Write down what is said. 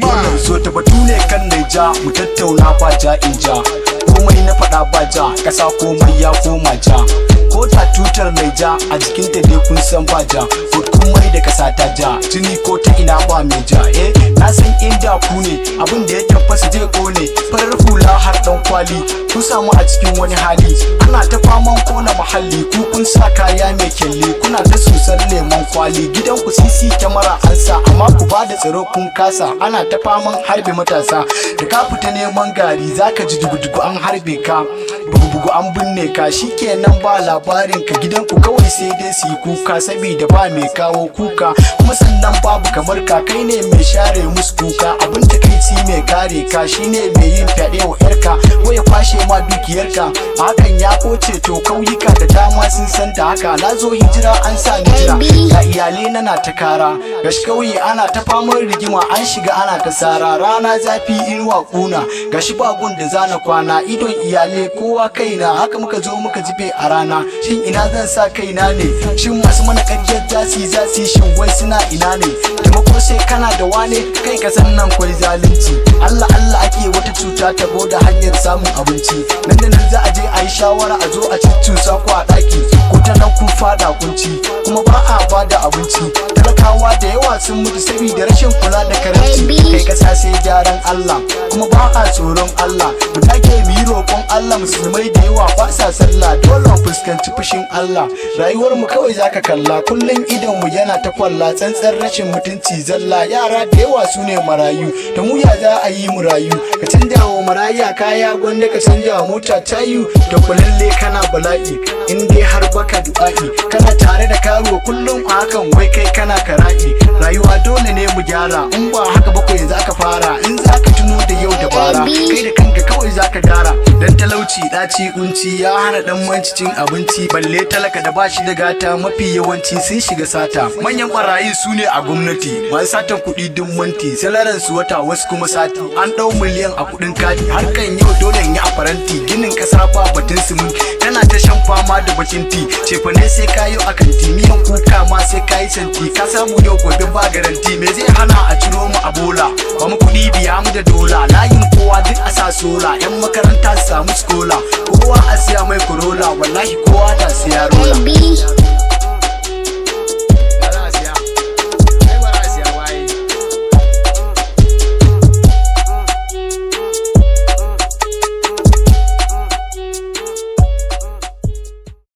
Wannan so ta batu ne kan Naija, mu tattauna ba ja in ja. Komai na faɗa ba ja, ƙasa komai ya koma ja. Ko ta tutar Naija a jikinta dai kun san ba ja. Ko komai da ƙasa ta ja, tuni ko ta ina ba mai ja. Na san inda ku ne, abin da ya tabbasa zai kone. Farar hula har ɗan kwali, kun samu a cikin wani hali. Ana ta faman kona muhalli, ku kun sa kaya mai kyalle. Kuna ta susar lemon kwali, gidan ku sisi kyamara an sa, amma ku ba da tsaro kun kasa. Ana ta faman harbe matasa, da ka fita neman gari zaka ji dugu-dugu an harbe ka, bugu-bugu an binne ka. Shikenan ba labarin ka, gidan ku kawai sai dai su yi kuka, saboda ba mai kawo kuka. Kuma sannan babu kamar ka, kai ne mai share musu kuka. Abin takaici mai kare ka shine mai yin fyaɗe wa yarka, ko ya kwashe ma dukiyarka. Hakan ya koce to kauyuka da dama sun san da haka. Na zo hijira an sa ni jira, ga iyalai na ta kara. Gashi kauye ana ta faman rigima, an shiga ana ta sara. Rana zafi inuwa kuna, gashi ba gun da zana kwana. Idon iyalai kowa kaina, haka muka zo muka jibe a rana. Shin ina zan sa kaina ne? Shin masu mana ƙaryar zasi shin wai suna ina ne? Taimako sai kana da wane, kai ka san nan kwai zalunci. Allah ake wata cuta ta da hanyar samun abinci. Nan da nan za a je a yi shawara, a zo a cuccusa ku a ɗaki, ko ta nan kun fada kunci. Kuma ba a bada abinci, talakawa da yawa sun mutu saboda rashin kula da karanci. Kai kasa sai gyaran Allah, kuma ba a tsoron Allah. Mu dage mu yi roƙon Allah, musulmai da yawa ba sa sallah, dole mu fuskanci fushin Allah. Rayuwar mu kawai zaka kalla, kullum idon mu yana ta kwalla. Tsantsar rashin mutunci zalla, yara da yawa su ne marayu. Da mu ya za a yi mu rayu? Ka canja wa maraya kaya, gwanda ka canja wa mota tayu. Da kulalle kana bala'i, in dai har baka du'a'i. Kana tare da karuwa kullum a hakan, wai kai kana kara'i. Rayuwa dole ne mu gyara, in ba haka ba ko yanzu aka fara. In zaka tuno da yau da bara, kai da kanka kawai zaka gyara. Dan talauci ɗaci kunci ya hana dan manci cin abinci, balle talaka da bashi da gata, mafi yawanci sun shiga sata. Manyan barayi su ne a gwamnati, masu satan kuɗi duk manti, salaran su wata wasu kuma sati. An ɗau miliyan a kuɗin kati, harkan yau dole yi a faranti. Ginin ƙasa ba batun siminti, kana ta shan fama da bakin ti. Cefane sai kayo a kanti, miyan kuka ma sai kayi santi. Ka samu yau gobe ba garanti, me zai hana a ciro mu a bola? Ba mu kuɗi biya mu da dola, layin kowa duk a sa sola. Yan makaranta su samu skola, kowa a siya mai corolla, wallahi kowa da siya rola.